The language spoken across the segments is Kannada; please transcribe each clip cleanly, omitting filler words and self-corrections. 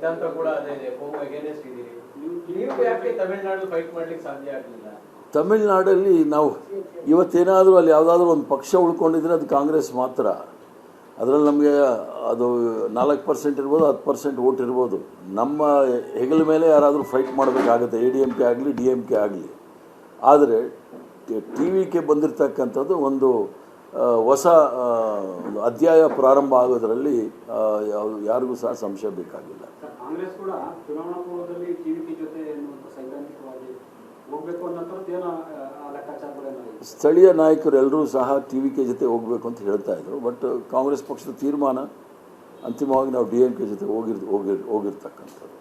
ಸಿದ್ಧಾಂತ ಕೂಡ ಅದೇ ಇದೆ, ಕೋಮು ಅಗೇನೆಸ್ಟ್ ಇದೀರಿ. ನೀವು ಯಾಕೆ ತಮಿಳುನಾಡು ಫೈಟ್ ಮಾಡ್ಲಿಕ್ಕೆ ಸಾಧ್ಯ ಆಗಲಿಲ್ಲ? ತಮಿಳುನಾಡಲ್ಲಿ ನಾವು ಇವತ್ತೇನಾದರೂ ಅಲ್ಲಿ ಯಾವುದಾದ್ರೂ ಒಂದು ಪಕ್ಷ ಉಳ್ಕೊಂಡಿದ್ರೆ ಅದು ಕಾಂಗ್ರೆಸ್ ಮಾತ್ರ. ಅದರಲ್ಲಿ ನಮಗೆ ಅದು 4% ಇರ್ಬೋದು, 10% ವೋಟ್ ಇರ್ಬೋದು. ನಮ್ಮ ಹೆಗಲ ಮೇಲೆ ಯಾರಾದರೂ ಫೈಟ್ ಮಾಡಬೇಕಾಗುತ್ತೆ, ADMK ಆಗಲಿ DMK ಆಗಲಿ. ಆದರೆ TVK ಬಂದಿರತಕ್ಕಂಥದ್ದು ಒಂದು ಹೊಸ ಅಧ್ಯಾಯ ಪ್ರಾರಂಭ ಆಗೋದರಲ್ಲಿ ಯಾರಿಗೂ ಸಹ ಸಂಶಯ ಬೇಕಾಗಿಲ್ಲ. ಕಾಂಗ್ರೆಸ್ ಕೂಡ ಚುನಾವಣಾ ಪೂರ್ವದಲ್ಲಿ TVK ಜೊತೆ ಸೈದ್ಧಾಂತಿಕವಾಗಿ ಹೋಗಬೇಕು ಅನ್ನೋಂಥದ್ದೇನೋ ಲೆಕ್ಕಾಚಾರಗಳೇನಾಗಿದೆ. ಸ್ಥಳೀಯ ನಾಯಕರು ಎಲ್ಲರೂ ಸಹ TVK ಜೊತೆ ಹೋಗಬೇಕು ಅಂತ ಹೇಳ್ತಾ ಇದ್ರು. ಬಟ್ ಕಾಂಗ್ರೆಸ್ ಪಕ್ಷದ ತೀರ್ಮಾನ ಅಂತಿಮವಾಗಿ ನಾವು DMK ಜೊತೆ ಹೋಗಿರ್ತಕ್ಕಂಥದ್ದು.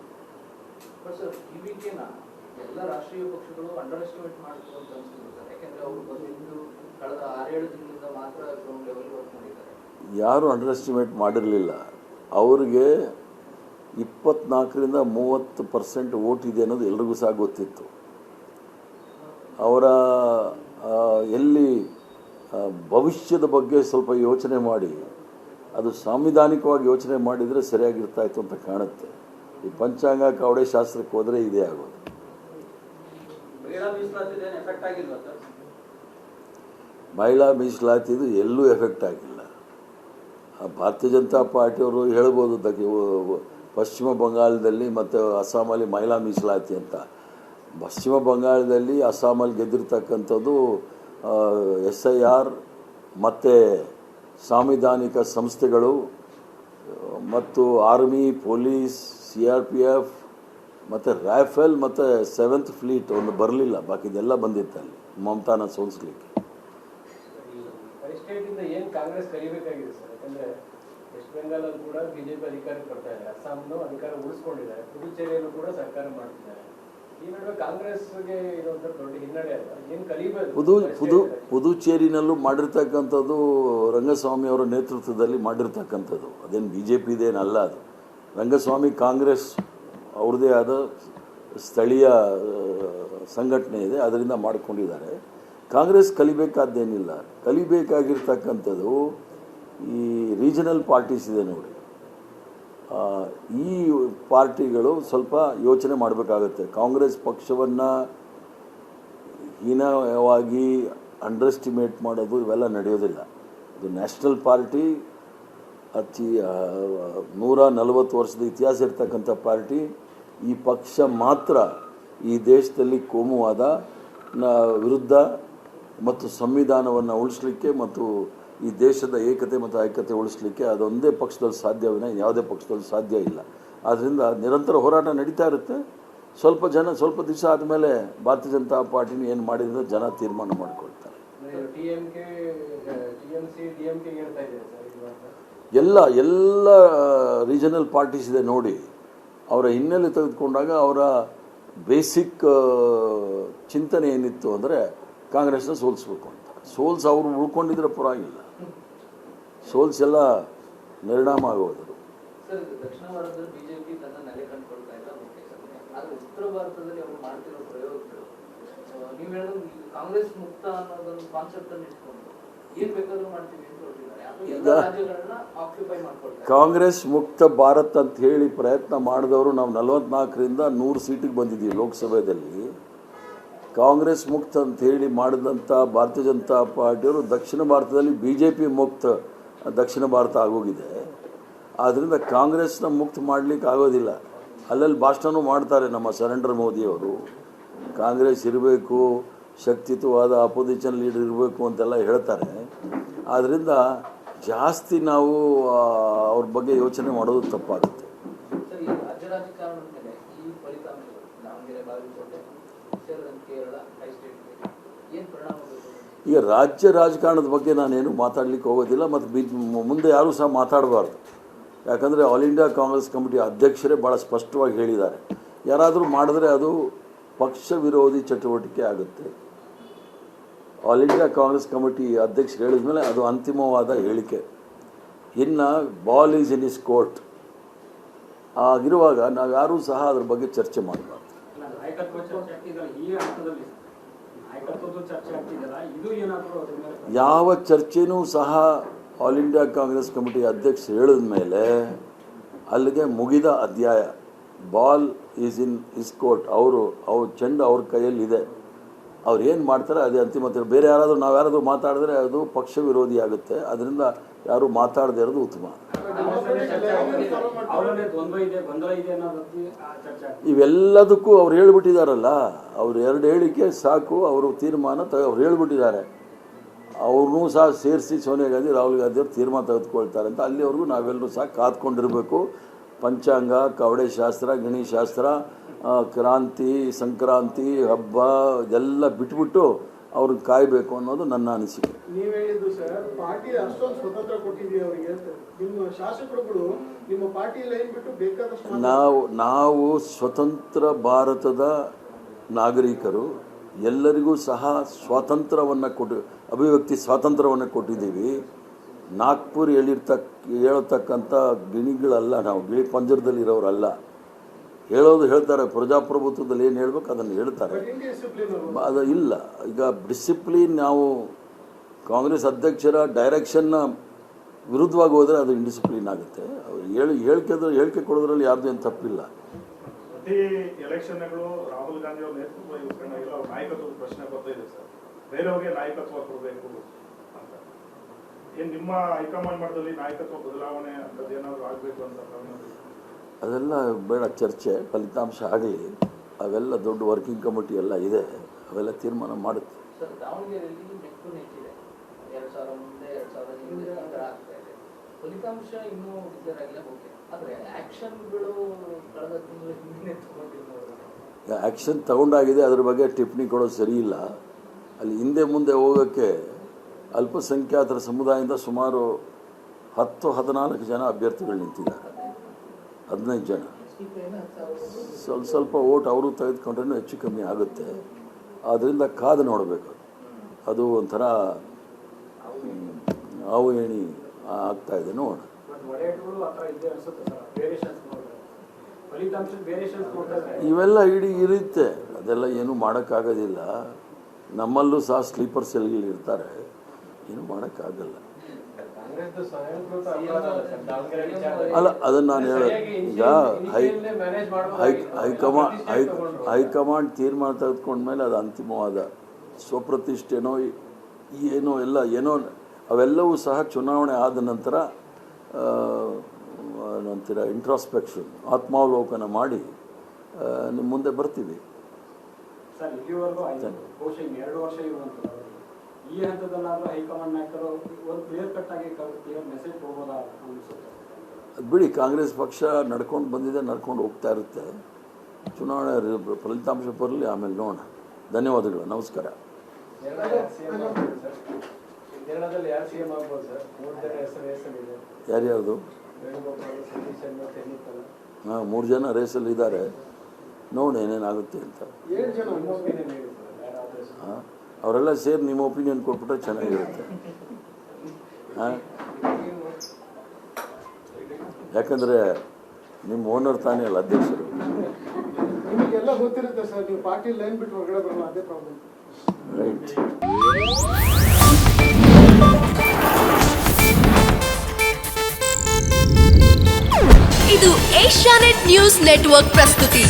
ಎಲ್ಲ ರಾಷ್ಟ್ರೀಯ ಪಕ್ಷಗಳು ಅಂಡರ್ ಎಸ್ಟಿಮೇಟ್ ಮಾಡಬೇಕು ಅಂತ ಅನಿಸ್ತಿದ್ದಾರೆ. ಯಾಕೆಂದ್ರೆ ಅವರು ಬಂದಿದ್ದು ಕಳೆದ 6-7 ದಿನದಿಂದ ಮಾತ್ರ ಗ್ರೌಂಡ್ ಲೆವೆಲ್ ವರ್ಕ್ ಮಾಡಿದ್ದಾರೆ. ಯಾರು ಅಂಡರ್ ಎಸ್ಟಿಮೇಟ್ ಮಾಡಿರಲಿಲ್ಲ. ಅವರಿಗೆ 24ರಿಂದ 30% ವೋಟ್ ಇದೆ ಅನ್ನೋದು ಎಲ್ರಿಗೂ ಸಹ ಗೊತ್ತಿತ್ತು. ಅವರ ಎಲ್ಲಿ ಭವಿಷ್ಯದ ಬಗ್ಗೆ ಸ್ವಲ್ಪ ಯೋಚನೆ ಮಾಡಿ ಅದು ಸಾಂವಿಧಾನಿಕವಾಗಿ ಯೋಚನೆ ಮಾಡಿದರೆ ಸರಿಯಾಗಿರ್ತಾ ಇತ್ತು ಅಂತ ಕಾಣುತ್ತೆ. ಈ ಪಂಚಾಂಗ ಕವಡೆ ಶಾಸ್ತ್ರಕ್ಕೆ ಹೋದರೆ ಇದೇ ಆಗೋದು. ಮಹಿಳಾ ಮೀಸಲಾತಿದು ಎಲ್ಲೂ ಎಫೆಕ್ಟ್ ಆಗಿಲ್ಲ. ಭಾರತೀಯ ಜನತಾ ಪಾರ್ಟಿಯವರು ಹೇಳ್ಬೋದು ಪಶ್ಚಿಮ ಬಂಗಾಳದಲ್ಲಿ ಮತ್ತು ಅಸ್ಸಾಮಲ್ಲಿ ಮಹಿಳಾ ಮೀಸಲಾತಿ ಅಂತ. ಪಶ್ಚಿಮ ಬಂಗಾಳದಲ್ಲಿ ಅಸ್ಸಾಮಲ್ಲಿ ಗೆದ್ದಿರ್ತಕ್ಕಂಥದ್ದು SIR ಮತ್ತು ಸಾಂವಿಧಾನಿಕ ಸಂಸ್ಥೆಗಳು ಮತ್ತು ಆರ್ಮಿ, ಪೊಲೀಸ್, CRPF ಮತ್ತು ರೈಫಲ್ ಮತ್ತು 7th ಫ್ಲೀಟ್ ಒಂದು ಬರಲಿಲ್ಲ. ಬಾಕಿದೆಲ್ಲ ಬಂದಿತ್ತಲ್ಲಿ ಮಮತಾನ ಸೋಲಿಸ್ಲಿಕ್ಕೆ. ಏನು ಕಾಂಗ್ರೆಸ್ ಕಲಿಬೇಕಾಗಿದೆ ಸರ್? ಯಾಕಂದ್ರೆ ವೆಸ್ಟ್ ಬೆಂಗಾಲಲ್ಲಿ ಕೂಡ ಬಿಜೆಪಿ ಅಧಿಕಾರಕ್ಕೆ ಬರ್ತಾ ಇದ್ದಾರೆ, ಅಸ್ಸಾಂನು ಅಧಿಕಾರ ಉಳಿಸ್ಕೊಂಡಿದ್ದಾರೆ, ಪುದುಚೇರಿಯಲ್ಲೂ ಕೂಡ ಸರ್ಕಾರ ಮಾಡ್ತಿದ್ದಾರೆ. ಈ ನಡುವೆ ಕಾಂಗ್ರೆಸ್ಗೆ ಇದೊಂದು ದೊಡ್ಡ ಹಿನ್ನಡೆ ಅಲ್ಲ, ಏನು ಕಲಿಬೇಕು? ಪುದುಚೇರಿನಲ್ಲೂ ಮಾಡಿರ್ತಕ್ಕಂಥದ್ದು ರಂಗಸ್ವಾಮಿ ಅವರ ನೇತೃತ್ವದಲ್ಲಿ ಮಾಡಿರ್ತಕ್ಕಂಥದ್ದು, ಅದೇನು BJP ಇದೇನಲ್ಲ. ಅದು ರಂಗಸ್ವಾಮಿ ಕಾಂಗ್ರೆಸ್ ಅವ್ರದ್ದೇ ಆದ ಸ್ಥಳೀಯ ಸಂಘಟನೆ ಇದೆ, ಅದರಿಂದ ಮಾಡಿಕೊಂಡಿದ್ದಾರೆ. ಕಾಂಗ್ರೆಸ್ ಕಲಿಬೇಕಾದ್ದೇನಿಲ್ಲ. ಕಲಿಬೇಕಾಗಿರ್ತಕ್ಕಂಥದ್ದು ಈ ರೀಜನಲ್ ಪಾರ್ಟೀಸ್ ಇದೆ ನೋಡಿ, ಈ ಪಾರ್ಟಿಗಳು ಸ್ವಲ್ಪ ಯೋಚನೆ ಮಾಡಬೇಕಾಗತ್ತೆ. ಕಾಂಗ್ರೆಸ್ ಪಕ್ಷವನ್ನು ಹೀನವಾಗಿ ಅಂಡರ್ ಎಸ್ಟಿಮೇಟ್ ಮಾಡೋದು ಇವೆಲ್ಲ ನಡೆಯೋದಿಲ್ಲ. ಇದು ನ್ಯಾಷನಲ್ ಪಾರ್ಟಿ, 140 ವರ್ಷದ ಇತಿಹಾಸ ಇರ್ತಕ್ಕಂಥ ಪಾರ್ಟಿ. ಈ ಪಕ್ಷ ಮಾತ್ರ ಈ ದೇಶದಲ್ಲಿ ಕೋಮುವಾದ ವಿರುದ್ಧ ಮತ್ತು ಸಂವಿಧಾನವನ್ನು ಉಳಿಸಲಿಕ್ಕೆ ಮತ್ತು ಈ ದೇಶದ ಏಕತೆ ಮತ್ತು ಐಕ್ಯತೆ ಉಳಿಸಲಿಕ್ಕೆ ಅದೊಂದೇ ಪಕ್ಷದಲ್ಲಿ ಸಾಧ್ಯವಿಲ್ಲ, ಯಾವುದೇ ಪಕ್ಷದಲ್ಲಿ ಸಾಧ್ಯ ಇಲ್ಲ. ಆದ್ದರಿಂದ ನಿರಂತರ ಹೋರಾಟ ನಡೀತಾ ಇರುತ್ತೆ. ಸ್ವಲ್ಪ ದಿವಸ ಆದಮೇಲೆ ಭಾರತೀಯ ಜನತಾ ಪಾರ್ಟಿನ ಏನು ಮಾಡಿದ್ರೆ ಜನ ತೀರ್ಮಾನ ಮಾಡಿಕೊಳ್ತಾರೆ. ಎಲ್ಲ ರೀಜನಲ್ ಪಾರ್ಟೀಸ್ ಇದೆ ನೋಡಿ, ಅವರ ಹಿನ್ನೆಲೆ ತೆಗೆದುಕೊಂಡಾಗ ಅವರ ಬೇಸಿಕ್ ಚಿಂತನೆ ಏನಿತ್ತು ಅಂದರೆ ಕಾಂಗ್ರೆಸ್ನ ಸೋಲಿಸ್ಬೇಕು ಅಂತ. ಅವರು ಉಳ್ಕೊಂಡಿದ್ರೆ ಪರವಾಗಿಲ್ಲ, ಎಲ್ಲ ನಿರ್ಣಾಮ ಆಗೋದರು. ದಕ್ಷಿಣ ಭಾರತದಲ್ಲಿ ಬಿಜೆಪಿ ತನ್ನ ನೆಲೆ ಕಂಡುಕೊಳ್ತಾ ಇಲ್ಲ, ಆದರೆ ಉತ್ತರ ಭಾರತದಲ್ಲಿ ಅವರು ಮಾಡ್ತಿರೋ ಪ್ರಯೋಗಗಳು ನೀವು ಹೇಳೋದು ಕಾಂಗ್ರೆಸ್ ಮುಕ್ತ ಅನ್ನೋದೊಂದು ಕಾನ್ಸೆಪ್ಟ್ ಅನ್ನು ಇಟ್ಕೊಂಡು ಏನ್ ಬೇಕಾದ್ರೂ ಮಾಡ್ತೀವಿ ಅಂತ ಹೊರಟಿದ್ದಾರೆ. ರಾಜ್ಯಗಳನ್ನ ಆಕ್ಯುಪೈ ಮಾಡ್ಕೊಳ್ತಾರೆ. ಕಾಂಗ್ರೆಸ್ ಮುಕ್ತ ಭಾರತ್ ಅಂತ ಹೇಳಿ ಪ್ರಯತ್ನ ಮಾಡಿದವರು ನಾವು 44ರಿಂದ 100 ಸೀಟಿಗೆ ಬಂದಿದ್ದೀವಿ ಲೋಕಸಭೆಯಲ್ಲಿ. ಕಾಂಗ್ರೆಸ್ ಮುಕ್ತ ಅಂತ ಹೇಳಿ ಮಾಡಿದಂಥ ಭಾರತೀಯ ಜನತಾ ಪಾರ್ಟಿಯವರು ದಕ್ಷಿಣ ಭಾರತದಲ್ಲಿ BJP ಮುಕ್ತ ದಕ್ಷಿಣ ಭಾರತ ಆಗೋಗಿದೆ. ಆದ್ದರಿಂದ ಕಾಂಗ್ರೆಸ್ನ ಮುಕ್ತ ಮಾಡಲಿಕ್ಕೆ ಆಗೋದಿಲ್ಲ. ಅಲ್ಲಲ್ಲಿ ಭಾಷಣನೂ ಮಾಡ್ತಾರೆ ನಮ್ಮ ನರೇಂದ್ರ ಮೋದಿಯವರು, ಕಾಂಗ್ರೆಸ್ ಇರಬೇಕು, ಶಕ್ತಿಯುತವಾದ ಅಪೋಸಿಷನ್ ಲೀಡರ್ ಇರಬೇಕು ಅಂತೆಲ್ಲ ಹೇಳ್ತಾರೆ. ಆದ್ದರಿಂದ ಜಾಸ್ತಿ ನಾವು ಅವ್ರ ಬಗ್ಗೆ ಯೋಚನೆ ಮಾಡೋದು ತಪ್ಪಾಗುತ್ತೆ. ಈಗ ರಾಜ್ಯ ರಾಜಕಾರಣದ ಬಗ್ಗೆ ನಾನೇನು ಮಾತಾಡಲಿಕ್ಕೆ ಹೋಗೋದಿಲ್ಲ ಮತ್ತು ಮುಂದೆ ಯಾರೂ ಸಹ ಮಾತಾಡಬಾರ್ದು. ಯಾಕಂದರೆ ಆಲ್ ಇಂಡಿಯಾ ಕಾಂಗ್ರೆಸ್ ಕಮಿಟಿ ಅಧ್ಯಕ್ಷರೇ ಭಾಳ ಸ್ಪಷ್ಟವಾಗಿ ಹೇಳಿದ್ದಾರೆ, ಯಾರಾದರೂ ಮಾಡಿದ್ರೆ ಅದು ಪಕ್ಷ ವಿರೋಧಿ ಚಟುವಟಿಕೆ ಆಗುತ್ತೆ. ಆಲ್ ಇಂಡಿಯಾ ಕಾಂಗ್ರೆಸ್ ಕಮಿಟಿ ಅಧ್ಯಕ್ಷರು ಹೇಳಿದ ಮೇಲೆ ಅದು ಅಂತಿಮವಾದ ಹೇಳಿಕೆ. ಇನ್ನು ball is in is court ಆಗಿರುವಾಗ ನಾವು ಯಾರೂ ಸಹ ಅದ್ರ ಬಗ್ಗೆ ಚರ್ಚೆ ಮಾಡಬಾರ್ದು. ಯಾವ ಚರ್ಚೆನೂ ಸಹ ಆಲ್ ಇಂಡಿಯಾ ಕಾಂಗ್ರೆಸ್ ಕಮಿಟಿ ಅಧ್ಯಕ್ಷರು ಹೇಳಿದ ಮೇಲೆ ಅಲ್ಲಿಗೆ ಮುಗಿದ ಅಧ್ಯಾಯ. Ball is in is court. ಅವ್ರ ಚೆಂಡು ಅವ್ರ ಕೈಯಲ್ಲಿದೆ. ಅವ್ರು ಏನು ಮಾಡ್ತಾರೆ ಅದೇ ಅಂತಿಮ ತೀರ್ಪು. ಬೇರೆ ನಾವು ಯಾರಾದರೂ ಮಾತಾಡಿದ್ರೆ ಅದು ಪಕ್ಷ ವಿರೋಧಿ ಆಗುತ್ತೆ. ಅದರಿಂದ ಯಾರು ಮಾತಾಡದೇ ಇರೋದು ಉತ್ತಮ. ಇವೆಲ್ಲದಕ್ಕೂ ಅವ್ರು ಹೇಳ್ಬಿಟ್ಟಿದಾರಲ್ಲ, ಅವ್ರು 2 ಹೇಳಿಕೆ ಸಾಕು. ಅವರು ತೀರ್ಮಾನ ಅವ್ರು ಹೇಳ್ಬಿಟ್ಟಿದ್ದಾರೆ. ಅವ್ರನ್ನೂ ಸಹ ಸೇರಿಸಿ ಸೋನಿಯಾ ಗಾಂಧಿ, ರಾಹುಲ್ ಗಾಂಧಿ ಅವರು ತೀರ್ಮಾನ ತೆಗೆದುಕೊಳ್ತಾರೆ ಅಂತ. ಅಲ್ಲಿವರೆಗೂ ನಾವೆಲ್ಲರೂ ಸಹ ಕಾದ್ಕೊಂಡಿರಬೇಕು. ಪಂಚಾಂಗ, ಕವಡೆ ಶಾಸ್ತ್ರ, ಗಣಿಶಾಸ್ತ್ರ, ಕ್ರಾಂತಿ, ಸಂಕ್ರಾಂತಿ, ಹಬ್ಬ ಇದೆಲ್ಲ ಬಿಟ್ಬಿಟ್ಟು ಅವ್ರಿಗೆ ಕಾಯಬೇಕು ಅನ್ನೋದು ನನ್ನ ಅನಿಸಿಕೆ. ನೀವು ಹೇಳಿದ್ದು ಸರ್, ಪಾರ್ಟಿ ಅಷ್ಟೊಂದು ಸ್ವತಂತ್ರ ಕೊಟ್ಟಿದ್ದೀವಿ ಅವರಿಗೆ. ನಿಮ್ಮ ಶಾಸಕರುಗಳು ನಿಮ್ಮ ಪಾರ್ಟಿ ಲೈನ್ ಬಿಟ್ಟು ಬೇಕಾದಷ್ಟು ನಾವು ಸ್ವತಂತ್ರ ಭಾರತದ ನಾಗರಿಕರು, ಎಲ್ಲರಿಗೂ ಸಹ ಸ್ವಾತಂತ್ರ್ಯವನ್ನು ಅಭಿವ್ಯಕ್ತಿ ಸ್ವಾತಂತ್ರ್ಯವನ್ನು ಕೊಟ್ಟಿದ್ದೀವಿ. ನಾಗ್ಪುರ್ ಹೇಳತಕ್ಕಂಥ ಗಿಣಿಗಳಲ್ಲ, ನಾವು ಗಿಳಿ ಪಂಜರದಲ್ಲಿರೋರಲ್ಲ. ಹೇಳ್ತಾರೆ ಪ್ರಜಾಪ್ರಭುತ್ವದಲ್ಲಿ ಏನು ಹೇಳ್ಬೇಕು ಅದನ್ನು ಹೇಳ್ತಾರೆ. ಅದು ಇಲ್ಲ. ಈಗ ಡಿಸಿಪ್ಲಿನ್, ನಾವು ಕಾಂಗ್ರೆಸ್ ಅಧ್ಯಕ್ಷರ ಡೈರೆಕ್ಷನ್ನ ವಿರುದ್ಧವಾಗಿ ಹೋದರೆ ಅದು ಇಂಡಿಸಿಪ್ಲಿನ್ ಆಗುತ್ತೆ. ಹೇಳಿಕೆ ಕೊಡೋದ್ರಲ್ಲಿ ಯಾರ್ದು ಏನು ತಪ್ಪಿಲ್ಲ. ಪ್ರತಿ ಎಲೆಕ್ಷನ್ಗಳು ರಾಹುಲ್ ಗಾಂಧಿ ಅವರ ನೇತೃತ್ವ ವಹಿಸ್ಕೊಂಡಾಗ ಅವ್ರ ನಾಯಕತ್ವದ ಪ್ರಶ್ನೆ ಬರ್ತಾ ಇದೆ ಸರ್. ಬೇರೆಯವ್ರಿಗೆ ನಾಯಕತ್ವ ಕೊಡಬೇಕು ಅಂತ. ಏನು ನಿಮ್ಮ ಹೈಕಮಾಂಡ್ ಮಟ್ಟದಲ್ಲಿ ನಾಯಕತ್ವ ಬದಲಾವಣೆ ಅಂತದ್ದು ಏನಾದರೂ ಆಗಬೇಕು ಅಂತ? ಅದೆಲ್ಲ ಬೇಡ ಚರ್ಚೆ, ಫಲಿತಾಂಶ ಆಗಲಿ. ಅವೆಲ್ಲ ದೊಡ್ಡ ವರ್ಕಿಂಗ್ ಕಮಿಟಿ ಎಲ್ಲ ಇದೆ, ಅವೆಲ್ಲ ತೀರ್ಮಾನ ಮಾಡುತ್ತೆ. ಸರ್, ದಾವಣಗೆರೆಯಲ್ಲಿ ನೆಟ್ಟು ನೆಟ್ಟಿದೆ. 2000 ಮುಂದೆ 2000 ಹಿಂದೆ ಈ ಥರ ಆಗ್ತಾ ಇದೆ. ಫಲಿತಾಂಶ ಇನ್ನೂ ಡಿಕ್ಲೇರ್ ಆಗಿಲ್ಲ, ಓಕೆ. ಆದರೆ ಆ್ಯಕ್ಷನ್ಗಳು ಕಳೆದ ತಿಂಗಳು ಹಿಂದೆ ತಗೊಂಡಿಲ್ಲ. ಆ್ಯಕ್ಷನ್ ತಗೊಂಡಾಗಿದೆ, ಅದ್ರ ಬಗ್ಗೆ ಟಿಪ್ಪಣಿ ಕೊಡೋದು ಸರಿ ಇಲ್ಲ. ಅಲ್ಲಿ ಹಿಂದೆ ಮುಂದೆ ಹೋಗೋಕ್ಕೆ ಅಲ್ಪಸಂಖ್ಯಾತರ ಸಮುದಾಯದಿಂದ ಸುಮಾರು 10-14 ಜನ ಅಭ್ಯರ್ಥಿಗಳು ನಿಂತಿದ್ದಾರೆ. 15 ಜನ. ಸ್ವಲ್ಪ ಓಟ್ ಅವರು ತೆಗೆದುಕೊಂಡ್ರೂ ಹೆಚ್ಚು ಕಮ್ಮಿ ಆಗುತ್ತೆ. ಆದ್ದರಿಂದ ಕಾದು ನೋಡಬೇಕು. ಅದು ಒಂಥರ ಹಾವು ಏಣಿ ಆಗ್ತಾ ಇದೆ, ನೋಡೋಣ. ಇವೆಲ್ಲ ಇರುತ್ತೆ, ಅದೆಲ್ಲ ಏನು ಮಾಡೋಕ್ಕಾಗೋದಿಲ್ಲ. ನಮ್ಮಲ್ಲೂ ಸಹ ಸ್ಲೀಪರ್ ಸೆಲ್ಗಳು ಇರ್ತಾರೆ, ಏನು ಮಾಡೋಕ್ಕಾಗಲ್ಲ. ಅಲ್ಲ, ಅದನ್ನು ನಾನು ಹೇಳೋದು. ಈಗ ಹೈಕಮಾಂಡ್ ತೀರ್ಮಾನ ತೆಗೆದುಕೊಂಡ್ಮೇಲೆ ಅದು ಅಂತಿಮವಾದ ಸ್ವಪ್ರತಿಷ್ಠೆನೋ ಏನೋ ಅವೆಲ್ಲವೂ ಸಹ ಚುನಾವಣೆ ಆದ ನಂತರ ನಂತರ ಇಂಟ್ರಾಸ್ಪೆಕ್ಷನ್, ಆತ್ಮಾವಲೋಕನ ಮಾಡಿ ನಿಮ್ಮ ಮುಂದೆ ಬರ್ತೀವಿ. ಸರ್, ಇಲ್ಲಿವರೆಗೂ 2 ವರ್ಷ ಇರುವಂಥದ್ದು. ಈ ಹಂತದಲ್ಲಾದರೂ ಹೈಕಮಾಂಡ್ ನಾಯಕರು ಒಂದು ಕ್ಲಿಯರ್ ಕಟ್ ಆಗಿ ಕ್ಲಿಯರ್ ಮೆಸೇಜ್ ಹೋಗೋದಾ ಅನಿಸುತ್ತೆ? ಅದು ಬಿಡಿ, ಕಾಂಗ್ರೆಸ್ ಪಕ್ಷ ನಡ್ಕೊಂಡು ಹೋಗ್ತಾ ಇರುತ್ತೆ. ಚುನಾವಣೆ ಫಲಿತಾಂಶ ಬರಲಿ, ಆಮೇಲೆ ನೋಡೋಣ. ಧನ್ಯವಾದಗಳು, ನಮಸ್ಕಾರ. ಯಾರ್ಯಾರ್ದು? 3 ಜನ ರೇಸಲ್ಲಿ ಇದ್ದಾರೆ. ನೋಡಿ ಏನೇನಾಗುತ್ತೆ ಅಂತ. ಅವರೆಲ್ಲ ಸೇರಿ ನಿಮ್ಮ ಒಪಿನಿಯನ್ ಕೊಟ್ಬಿಟ್ರೆ ಚೆನ್ನಾಗಿರುತ್ತೆ. ಯಾಕಂದರೆ ನಿಮ್ಮ ಓನರ್ ತಾನೇ ಅಲ್ಲ ಅಧ್ಯಕ್ಷರು. ನಿಮಗೆಲ್ಲ ಗೊತ್ತಿರುತ್ತೆ ಸರ್, ನೀವು ಪಾರ್ಟಿ ಲೈನ್ ಬಿಟ್ಟು ಹೊರಗಡೆ ಬರಲ್ಲ, ಅದೇ ಪ್ರಾಬ್ಲಮ್. ರೈಟ್. ಇದು ಏಷ್ಯಾನೆಟ್ ನ್ಯೂಸ್ ನೆಟ್ವರ್ಕ್ ಪ್ರಸ್ತುತಿ.